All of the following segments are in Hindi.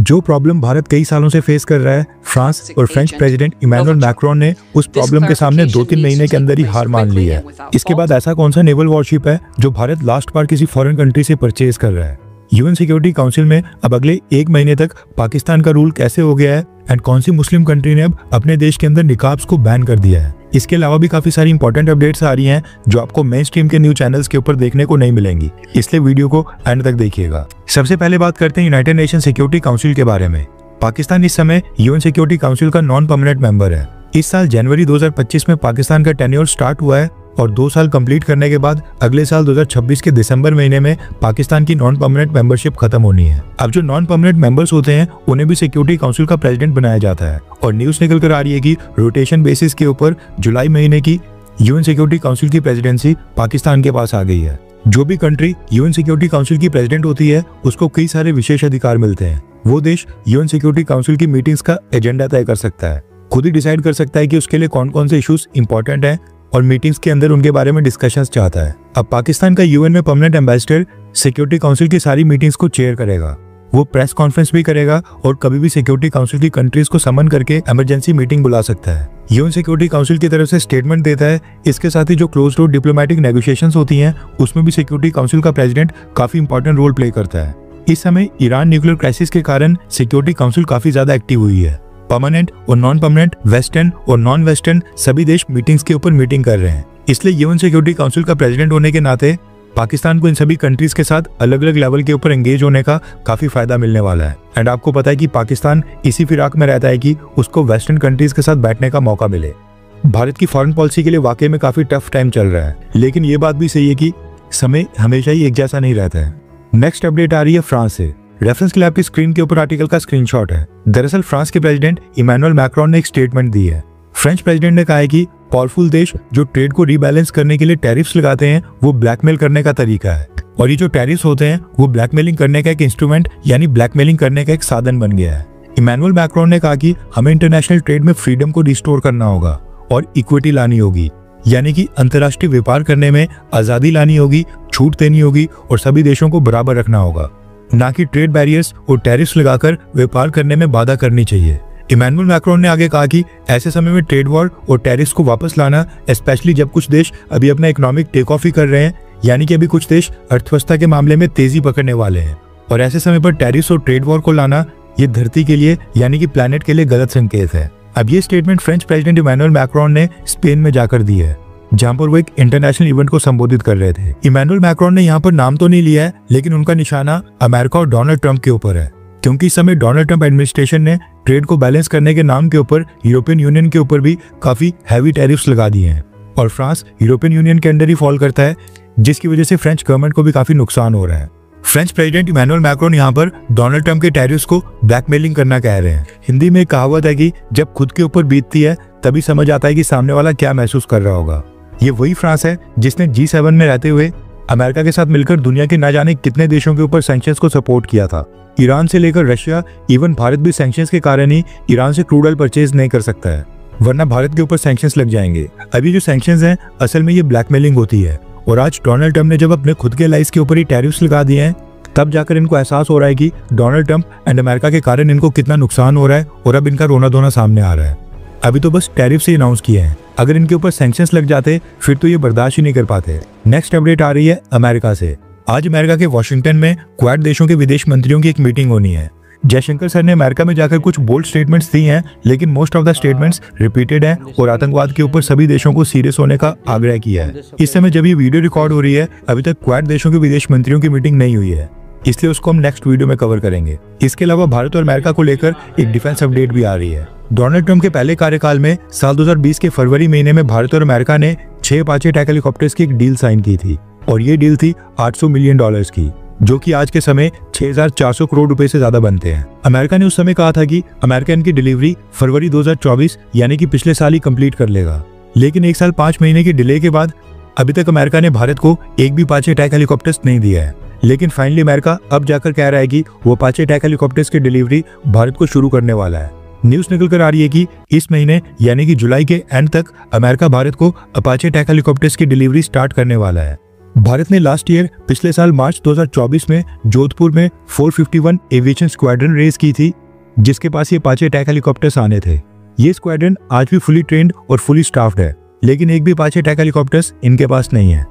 जो प्रॉब्लम भारत कई सालों से फेस कर रहा है, फ्रांस और फ्रेंच प्रेसिडेंट इमैनुअल मैक्रोन ने उस प्रॉब्लम के सामने 2-3 महीने के अंदर ही हार मान ली है। इसके बाद ऐसा कौन सा नेवल वॉरशिप है जो भारत लास्ट बार किसी फॉरेन कंट्री से परचेज कर रहा है? यूएन सिक्योरिटी काउंसिल में अब अगले 1 महीने तक पाकिस्तान का रूल कैसे हो गया है एंड कौन सी मुस्लिम कंट्री ने अब अपने देश के अंदर निकाब्स को बैन कर दिया है? इसके अलावा भी काफी सारी इंपॉर्टेंट अपडेट्स आ रही हैं जो आपको मेन स्ट्रीम के न्यूज चैनल्स के ऊपर देखने को नहीं मिलेंगी, इसलिए वीडियो को एंड तक देखिएगा। सबसे पहले बात करते हैं यूनाइटेड नेशन सिक्योरिटी काउंसिल के बारे में। पाकिस्तान इस समय यूएन सिक्योरिटी काउंसिल का नॉन परमानेंट मेंबर है। इस साल जनवरी 2025 में पाकिस्तान का टेन्योर स्टार्ट हुआ है और 2 साल कंप्लीट करने के बाद अगले साल 2026 के दिसंबर महीने में पाकिस्तान की नॉन परमानेंट मेंबरशिप खत्म होनी है। अब जो नॉन परमानेंट मेंबर्स होते हैं उन्हें भी सिक्योरिटी काउंसिल का प्रेसिडेंट बनाया जाता है और न्यूज निकल कर आ रही है कि रोटेशन बेसिस के ऊपर जुलाई महीने की यूएन सिक्योरिटी काउंसिल की प्रेसिडेंसी पाकिस्तान के पास आ गई है। जो भी कंट्री यूएन सिक्योरिटी काउंसिल की प्रेसिडेंट होती है उसको कई सारे विशेष अधिकार मिलते हैं। वो देश यूएन सिक्योरिटी काउंसिल की मीटिंग्स का एजेंडा तय कर सकता है, खुद ही डिसाइड कर सकता है कि उसके लिए कौन कौन से इश्यूज इंपॉर्टेंट हैं और मीटिंग्स के अंदर उनके बारे में डिस्कशंस चाहता है। अब पाकिस्तान का यूएन में परमानेंट एम्बेसडर सिक्योरिटी काउंसिल की सारी मीटिंग्स को चेयर करेगा। वो प्रेस कॉन्फ्रेंस भी करेगा और कभी भी सिक्योरिटी काउंसिल की कंट्रीज को समन करके इमरजेंसी मीटिंग बुला सकता है। यूएन सिक्योरिटी काउंसिल की तरफ से स्टेटमेंट देता है। इसके साथ ही जो क्लोज डोर डिप्लोमेटिक नेगोशिएशंस होती हैं उसमें भी सिक्योरिटी काउंसिल का प्रेसिडेंट काफी इंपॉर्टेंट रोल प्ले करता है। इस समय ईरान न्यूक्लियर क्राइसिस के कारण सिक्योरिटी काउंसिल काफी ज्यादा एक्टिव हुई है। परमानेंट और नॉन परमानेंट, वेस्टर्न और नॉन वेस्टर्न सभी देश मीटिंग्स के ऊपर मीटिंग कर रहे हैं। इसलिए यूएन सिक्योरिटी काउंसिल का प्रेसिडेंट होने के नाते पाकिस्तान को इन सभी कंट्रीज के साथ अलग अलग लेवल के ऊपर एंगेज होने का काफी फायदा मिलने वाला है। एंड आपको पता है कि पाकिस्तान इसी फिराक में रहता है कि उसको वेस्टर्न कंट्रीज के साथ बैठने का मौका मिले। भारत की फॉरेन पॉलिसी के लिए वाकई में काफी टफ टाइम चल रहा है, लेकिन ये बात भी सही है कि समय हमेशा ही एक जैसा नहीं रहता है। नेक्स्ट अपडेट आ रही है फ्रांस से। रेफरेंस के लिए आपकी स्क्रीन के ऊपर आर्टिकल का स्क्रीनशॉट है। दरअसल फ्रांस के प्रेसिडेंट इमैनुअल मैक्रोन ने एक स्टेटमेंट दी है। फ्रेंच प्रेसिडेंट ने कहा है कि पावरफुल देश जो ट्रेड को रीबैलेंस करने के लिए टैरिफ्स लगाते हैं वो ब्लैकमेल करने का तरीका है और ये जो टैरिफ्स होते हैं वो ब्लैकमेलिंग करने का एक इंस्ट्रूमेंट यानी ब्लैकमेलिंग करने का एक साधन बन गया है। इमैनुअल मैक्रोन ने कहा कि हमें इंटरनेशनल ट्रेड में फ्रीडम को रिस्टोर करना होगा और इक्विटी लानी होगी, यानी कि अंतर्राष्ट्रीय व्यापार करने में आजादी लानी होगी, छूट देनी होगी और सभी देशों को बराबर रखना होगा, ना कि ट्रेड बैरियर्स और टैरिफ्स लगाकर व्यापार करने में बाधा करनी चाहिए। इमैनुअल मैक्रोन ने आगे कहा कि ऐसे समय में ट्रेड वॉर और टैरिफ्स को वापस लाना, स्पेशली जब कुछ देश अभी अपना इकोनॉमिक टेक ऑफ ही कर रहे हैं, यानी कि अभी कुछ देश अर्थव्यवस्था के मामले में तेजी पकड़ने वाले हैं, और ऐसे समय पर टैरिफ्स और ट्रेड वॉर को लाना ये धरती के लिए यानी कि प्लैनेट के लिए गलत संकेत है। अब ये statement French president Emmanuel Macron ने स्पेन में जाकर दी है, जहां पर वो एक इंटरनेशनल इवेंट को संबोधित कर रहे थे। इमैनुअल मैक्रोन ने यहाँ पर नाम तो नहीं लिया है, लेकिन उनका निशाना अमेरिका और डोनाल्ड ट्रंप के ऊपर है, क्योंकि इस समय डोनाल्ड ट्रंप एडमिनिस्ट्रेशन ने ट्रेड को बैलेंस करने के नाम के ऊपर यूरोपियन यूनियन के ऊपर भी काफी हैवी टैरिफ्स लगा दिए हैं और फ्रांस यूरोपियन यूनियन के अंडर ही फॉल करता है, जिसकी वजह से फ्रेंच गवर्नमेंट को भी काफी नुकसान हो रहा है। फ्रेंच प्रेसिडेंट इमैनुअल मैक्रोन यहाँ पर डोनाल्ड ट्रंप के टैरिफ्स को ब्लैकमेलिंग करना कह रहे हैं। हिंदी में एक कहावत है कि जब खुद के ऊपर बीतती है तभी समझ आता है कि सामने वाला क्या महसूस कर रहा होगा। ये वही फ्रांस है जिसने G7 में रहते हुए अमेरिका के साथ मिलकर दुनिया के न जाने कितने देशों के ऊपर सैंक्शंस को सपोर्ट किया था। ईरान से लेकर रशिया, इवन भारत भी सैंक्शंस के कारण ही ईरान से क्रूड ऑयल परचेज नहीं कर सकता है, वरना भारत के ऊपर सैंक्शंस लग जाएंगे। अभी जो सैंक्शंस हैं असल में ये ब्लैकमेलिंग होती है और आज डोनाल्ड ट्रंप ने जब अपने खुद के लाइस के ऊपर ही टैरिफ्स लगा दिए हैं तब जाकर इनको एहसास हो रहा है कि डोनाल्ड ट्रंप एंड अमेरिका के कारण इनको कितना नुकसान हो रहा है और अब इनका रोना धोना सामने आ रहा है। अभी तो बस टैरिफ से अनाउंस किए हैं, अगर इनके ऊपर सैंक्शंस लग जाते फिर तो ये बर्दाश्त ही नहीं कर पाते। नेक्स्ट अपडेट आ रही है अमेरिका से। आज अमेरिका के वॉशिंगटन में क्वाड देशों के विदेश मंत्रियों की एक मीटिंग होनी है। जयशंकर सर ने अमेरिका में जाकर कुछ बोल्ड स्टेटमेंट्स दी हैं, लेकिन most of the statements repeated हैं और आतंकवाद के ऊपर सभी देशों को सीरियस होने का आग्रह किया है। इस समय जब ये वीडियो रिकॉर्ड हो रही है अभी तक क्वाड देशों के विदेश मंत्रियों की मीटिंग नहीं हुई है, इसलिए उसको हम नेक्स्ट वीडियो में कवर करेंगे। इसके अलावा भारत और अमेरिका को लेकर एक डिफेंस अपडेट भी आ रही है। डोनाल्ड ट्रंप के पहले कार्यकाल में साल 2020 के फरवरी महीने में भारत और अमेरिका ने 6 अपाचे अटैक हेलीकॉप्टर्स की एक डील साइन की थी और ये डील थी $800 मिलियन की, जो कि आज के समय 6400 करोड़ रुपए से ज्यादा बनते हैं। अमेरिका ने उस समय कहा था कि अमेरिका इनकी डिलीवरी फरवरी 2024 यानी कि पिछले साल ही कंप्लीट कर लेगा, लेकिन 1 साल 5 महीने की डिले के बाद अभी तक अमेरिका ने भारत को एक भी अपाचे अटैक हेलीकॉप्टर्स नहीं दिया है। लेकिन फाइनली अमेरिका अब जाकर कह रहा है कि वो अपाचे अटैक हेलीकॉप्टर्स की डिलीवरी भारत को शुरू करने वाला है। न्यूज निकल कर आ रही है कि इस महीने यानी कि जुलाई के एंड तक अमेरिका भारत को अपाचे अटैक हेलीकॉप्टर्स की डिलीवरी स्टार्ट करने वाला है। भारत ने लास्ट ईयर पिछले साल मार्च 2024 में जोधपुर में 451 एविएशन स्क्वाड्रन रेस की थी, जिसके पास ये अपाचे अटैक हेलीकॉप्टर्स आने थे। ये स्क्वाड्रन आज भी फुली ट्रेंड और फुली स्टाफ्ड है, लेकिन एक भी अपाचे अटैक हेलीकॉप्टर्स इनके पास नहीं है।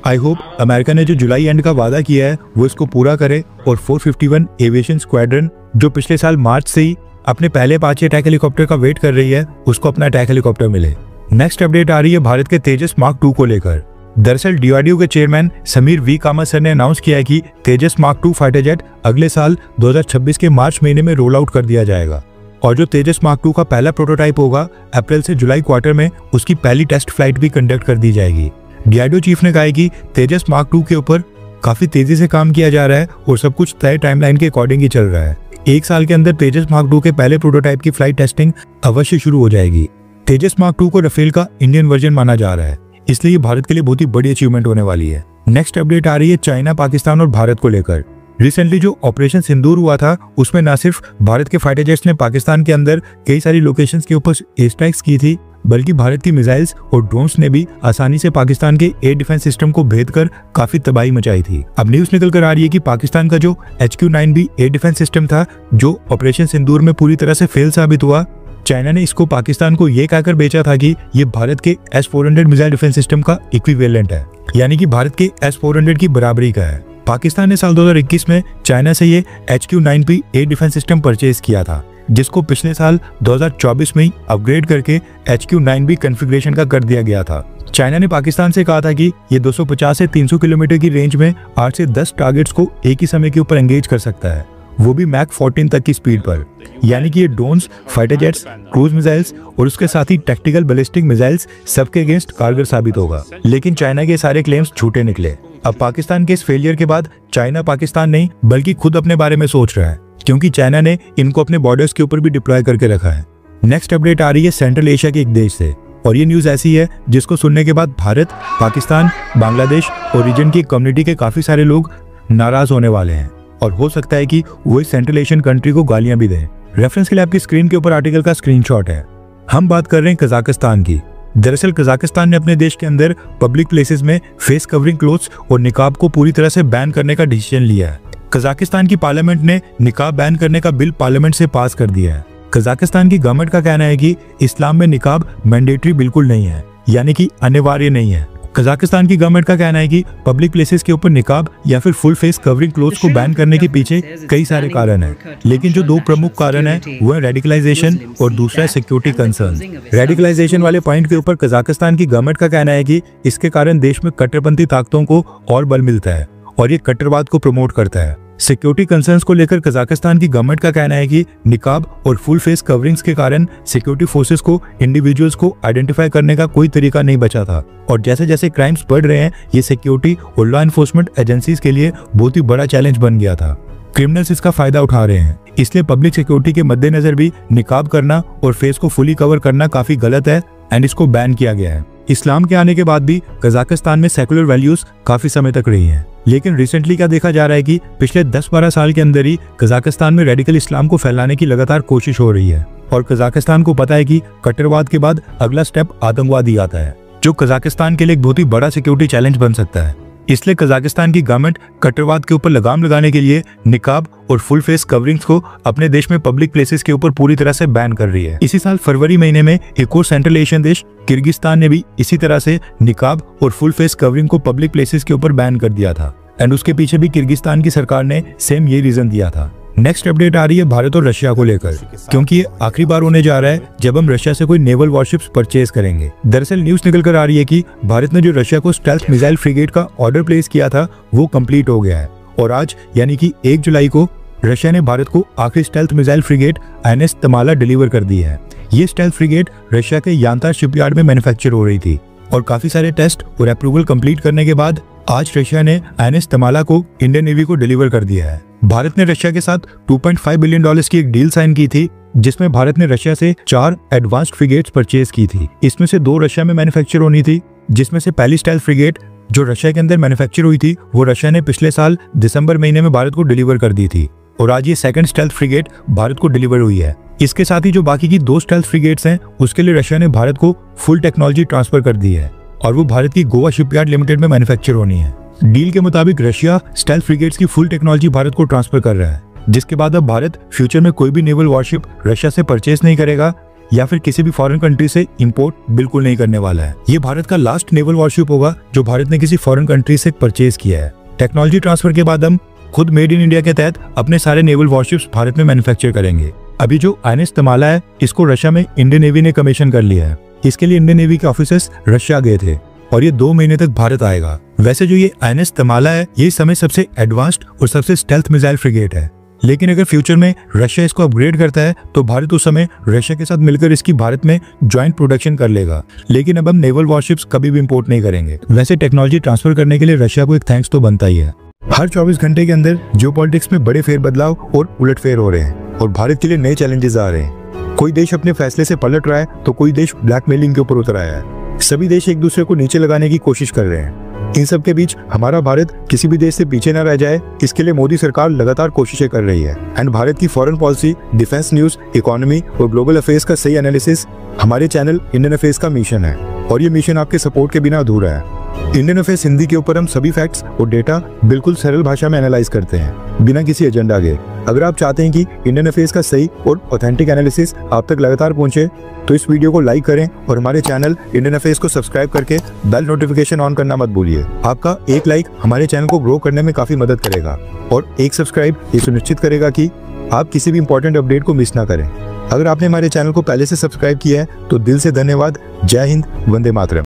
आई होप अमेरिका ने जो जुलाई एंड का वादा किया है वो इसको पूरा करे और 451 एविएशन स्क्वाड्रन जो पिछले साल मार्च से ही अपने पहले अपाचे अटैक हेलीकॉप्टर का वेट कर रही है, उसको अपना अटैक हेलीकॉप्टर मिले। नेक्स्ट अपडेट आ रही है भारत के तेजस मार्क 2 को लेकर। दरअसल DRDO के चेयरमैन समीर वी कामासर ने अनाउंस किया है कि तेजस मार्क 2 फाइटर जेट अगले साल 2026 के मार्च महीने में रोल आउट कर दिया जाएगा और जो तेजस मार्क 2 का पहला प्रोटोटाइप होगा, अप्रैल से जुलाई क्वार्टर में उसकी पहली टेस्ट फ्लाइट भी कंडक्ट कर दी जाएगी। DRDO चीफ ने कहा है कि तेजस मार्क 2 के ऊपर काफी तेजी से काम किया जा रहा है और सब कुछ तय टाइमलाइन के अकॉर्डिंग ही चल रहा है। एक साल के अंदर तेजस मार्क 2 के पहले प्रोटोटाइप की फ्लाइट टेस्टिंग अवश्य शुरू हो जाएगी। तेजस मार्क 2 को राफेल का इंडियन वर्जन माना जा रहा है, इसलिए ये भारत के लिए बहुत ही बड़ी अचीवमेंट होने वाली है। नेक्स्ट अपडेट आ रही है चाइना, पाकिस्तान और भारत को लेकर। रिसेंटली जो ऑपरेशन सिंदूर हुआ था, उसमें न सिर्फ भारत के फाइटर जेट्स ने पाकिस्तान के अंदर कई सारी लोकेशंस के ऊपर एयर स्ट्राइक्स की थी, बल्कि भारत की मिसाइल्स और ड्रोन्स ने भी आसानी से पाकिस्तान के एयर डिफेंस सिस्टम को भेद कर काफी तबाही मचाई थी। अब न्यूज निकल कर आ रही है कि पाकिस्तान का जो HQ-9B एयर डिफेंस सिस्टम था, जो ऑपरेशन सिंदूर में पूरी तरह से फेल साबित हुआ, चाइना ने इसको पाकिस्तान को ये कहकर बेचा था कि ये भारत के S-400 मिसाइल डिफेंस सिस्टम का इक्विवेलेंट है, यानी कि भारत के S-400 की बराबरी का है। पाकिस्तान ने साल 2021 में चाइना से ये HQ-9B air defence system purchase किया था, जिसको पिछले साल 2024 में ही अपग्रेड करके HQ-9B कॉन्फ़िगरेशन का कर दिया गया था। चाइना ने पाकिस्तान से कहा था कि ये 250 से 300 किलोमीटर की रेंज में 8 से 10 टारगेट्स को एक ही समय के ऊपर एंगेज कर सकता है, वो भी मैक 14 तक की स्पीड पर। यानी कि ये drones, fighter jets, cruise missiles और उसके साथ ही टैक्टिकल बैलिस्टिक मिसाइल्स सबके अगेंस्ट कारगर साबित होगा। लेकिन चाइना के सारे क्लेम्स झूठे निकले। अब पाकिस्तान के इस फेलियर के बाद चाइना पाकिस्तान नहीं बल्कि खुद अपने बारे में सोच रहा है, क्योंकि चाइना ने इनको अपने बॉर्डर्स के ऊपर भी डिप्लॉय करके रखा है। नेक्स्ट अपडेट आ रही है सेंट्रल एशिया के एक देश से, और ये न्यूज ऐसी है जिसको सुनने के बाद भारत, पाकिस्तान, बांग्लादेश और रीजन की कम्युनिटी के काफी सारे लोग नाराज होने वाले हैं और हो सकता है कि वो इस सेंट्रल एशियन कंट्री को गालियां भी दें। रेफरेंस के लिए आपकी स्क्रीन के ऊपर आर्टिकल का स्क्रीनशॉट है। हम बात कर रहे हैं कजाकिस्तान की। दरअसल कजाकिस्तान ने अपने देश के अंदर पब्लिक प्लेसेस में फेस कवरिंग क्लोथ्स और निकाब को पूरी तरह से बैन करने का डिसीजन लिया है। कजाकिस्तान की पार्लियामेंट ने निकाब बैन करने का बिल पार्लियामेंट से पास कर दिया है। कजाकिस्तान की गवर्नमेंट का कहना है कि इस्लाम में निकाब मैंडेटरी बिल्कुल नहीं है, यानी कि अनिवार्य नहीं है। कजाकिस्तान की गवर्नमेंट का कहना है कि पब्लिक प्लेसेस के ऊपर निकाब या फिर फुल फेस कवरिंग क्लोथ्स को बैन करने के पीछे कई सारे कारण हैं, लेकिन जो दो प्रमुख कारण हैं वो है रेडिकलाइजेशन और दूसरा है सिक्योरिटी कंसर्न। रेडिकलाइजेशन वाले पॉइंट के ऊपर कजाकिस्तान की गवर्नमेंट का कहना है कि इसके कारण देश में कट्टरपंथी ताकतों को और बल मिलता है और ये कट्टरवाद को प्रमोट करता है। सिक्योरिटी कंसर्न्स को लेकर कजाकिस्तान की गवर्नमेंट का कहना है कि निकाब और फुल फेस कवरिंग्स के कारण सिक्योरिटी फोर्सेस को इंडिविजुअल्स को आइडेंटिफाई करने का कोई तरीका नहीं बचा था, और जैसे जैसे क्राइम्स बढ़ रहे हैं ये सिक्योरिटी और लॉ एनफोर्समेंट एजेंसीज के लिए बहुत ही बड़ा चैलेंज बन गया था। क्रिमिनल्स इसका फायदा उठा रहे हैं, इसलिए पब्लिक सिक्योरिटी के मद्देनजर भी निकाब करना और फेस को फुली कवर करना काफी गलत है एंड इसको बैन किया गया है। इस्लाम के आने के बाद भी कजाकिस्तान में सेकुलर वैल्यूज काफी समय तक रही हैं, लेकिन रिसेंटली क्या देखा जा रहा है कि पिछले 10-12 साल के अंदर ही कजाकिस्तान में रेडिकल इस्लाम को फैलाने की लगातार कोशिश हो रही है, और कजाकिस्तान को पता है कि कट्टरवाद के बाद अगला स्टेप आतंकवाद ही आता है, जो कजाकिस्तान के लिए एक बहुत ही बड़ा सिक्योरिटी चैलेंज बन सकता है। इसलिए कजाकिस्तान की गवर्नमेंट कट्टरवाद के ऊपर लगाम लगाने के लिए निकाब और फुल फेस कवरिंग्स को अपने देश में पब्लिक प्लेसेस के ऊपर पूरी तरह से बैन कर रही है। इसी साल फरवरी महीने में एक और सेंट्रल एशियन देश किर्गिस्तान ने भी इसी तरह से निकाब और फुल फेस कवरिंग को पब्लिक प्लेसेस के ऊपर बैन कर दिया था, एंड उसके पीछे भी किर्गिस्तान की सरकार ने सेम ये रीजन दिया था। नेक्स्ट अपडेट आ रही है भारत और रशिया को लेकर, क्योंकि ये आखिरी बार होने जा रहा है जब हम रशिया से कोई नेवल वॉरशिप्स परचेज करेंगे। दरअसल न्यूज निकल कर आ रही है कि भारत ने जो रशिया को स्टेल्थ मिसाइल फ्रिगेट का ऑर्डर प्लेस किया था वो कंप्लीट हो गया है, और आज यानी कि 1 जुलाई को रशिया ने भारत को आखिरी stealth missile frigate INS Tamala deliver कर दी है। ये स्टेल्थ फ्रिगेट रशिया के यांतार शिपयार्ड में मैन्युफैक्चर हो रही थी, और काफी सारे टेस्ट और अप्रूवल कंप्लीट करने के बाद आज रशिया ने INS तमाला को इंडियन नेवी को डिलीवर कर दिया है। भारत ने रशिया के साथ $2.5 बिलियन की एक डील साइन की थी, जिसमें भारत ने रशिया से 4 एडवांस्ड फ्रिगेट्स परचेज की थी। इसमें से 2 रशिया में मैन्युफैक्चर होनी थी, जिसमें से पहली स्टेल्थ फ्रिगेट जो रशिया के अंदर मैन्युफैक्चर हुई थी वो रशिया ने पिछले साल दिसंबर महीने में भारत को डिलीवर कर दी थी, और आज ये सेकंड स्टेल्थ फ्रिगेट भारत को डिलीवर हुई है। इसके साथ ही जो बाकी की 2 स्टेल्थ फ्रिगेट्स हैं उसके लिए रशिया ने भारत को फुल टेक्नोलॉजी ट्रांसफर कर दी है, और वो भारत की गोवा शिपयार्ड लिमिटेड में मैन्युफैक्चर होनी है। डील के मुताबिक रशिया स्टेल्थ फ्रिगेट्स की फुल टेक्नोलॉजी भारत को ट्रांसफर कर रहा है, जिसके बाद अब भारत फ्यूचर में कोई भी नेवल वॉरशिप रशिया से परचेज नहीं करेगा या फिर किसी भी फॉरेन कंट्री से इंपोर्ट बिल्कुल नहीं करने वाला है। ये भारत का लास्ट नेवल वॉरशिप होगा जो भारत ने किसी फॉरेन कंट्री से परचेज किया है। टेक्नोलॉजी ट्रांसफर के बाद हम खुद मेड इन इंडिया के तहत अपने सारे नेवल वॉरशिप्स भारत में मैन्युफैक्चर करेंगे। अभी जो INS तमाला है इसको रशिया में इंडियन नेवी ने कमीशन कर लिया है। इसके लिए इंडियन नेवी के ऑफिसर्स रशिया गए थे और ये 2 महीने तक भारत आएगा। वैसे जो ये INS तमाला है ये इस समय सबसे एडवांस्ड और सबसे स्टेल्थ मिसाइल फ्रिगेट है, लेकिन अगर फ्यूचर में रशिया इसको अपग्रेड करता है तो भारत उस समय रशिया के साथ मिलकर इसकी भारत में ज्वाइंट प्रोडक्शन कर लेगा। लेकिन अब हम नेवल वॉरशिप्स कभी भी इंपोर्ट नहीं करेंगे। वैसे टेक्नोलॉजी ट्रांसफर करने के लिए रशिया को एक थैंक्स तो बनता ही है। हर 24 घंटे के अंदर जियोपॉलिटिक्स में बड़े फेरबदलाव और उलटफेर हो रहे हैं और भारत के लिए नए चैलेंजेस आ रहे हैं। कोई देश अपने फैसले से पलट रहा है तो कोई देश ब्लैकमेलिंग के ऊपर उतर आया है। सभी देश एक दूसरे को नीचे लगाने की कोशिश कर रहे हैं। इन सब के बीच हमारा भारत किसी भी देश से पीछे न रह जाए, इसके लिए मोदी सरकार लगातार कोशिशें कर रही है। एंड भारत की foreign policy, defence news, economy और ग्लोबल अफेयर्स का सही एनालिसिस हमारे चैनल इंडियन अफेयर्स का मिशन है और ये मिशन आपके सपोर्ट के बिना अधूरा है। इंडियन अफेयर्स हिंदी के ऊपर हम सभी फैक्ट्स और डेटा बिल्कुल सरल भाषा में एनालाइज करते हैं बिना किसी एजेंडा के। अगर आप चाहते हैं कि इंडियन अफेयर्स का सही और ऑथेंटिक एनालिसिस आप तक लगातार पहुंचे तो इस वीडियो को लाइक करें और हमारे चैनल इंडियन अफेयर्स को सब्सक्राइब करके बेल नोटिफिकेशन ऑन करना मत भूलिए। आपका एक लाइक हमारे चैनल को ग्रो करने में काफी मदद करेगा और एक सब्सक्राइब ये सुनिश्चित करेगा कि आप किसी भी इंपॉर्टेंट अपडेट को मिस ना करें। अगर आपने हमारे चैनल को पहले से सब्सक्राइब किया है तो दिल से धन्यवाद। जय हिंद, वंदे मातरम।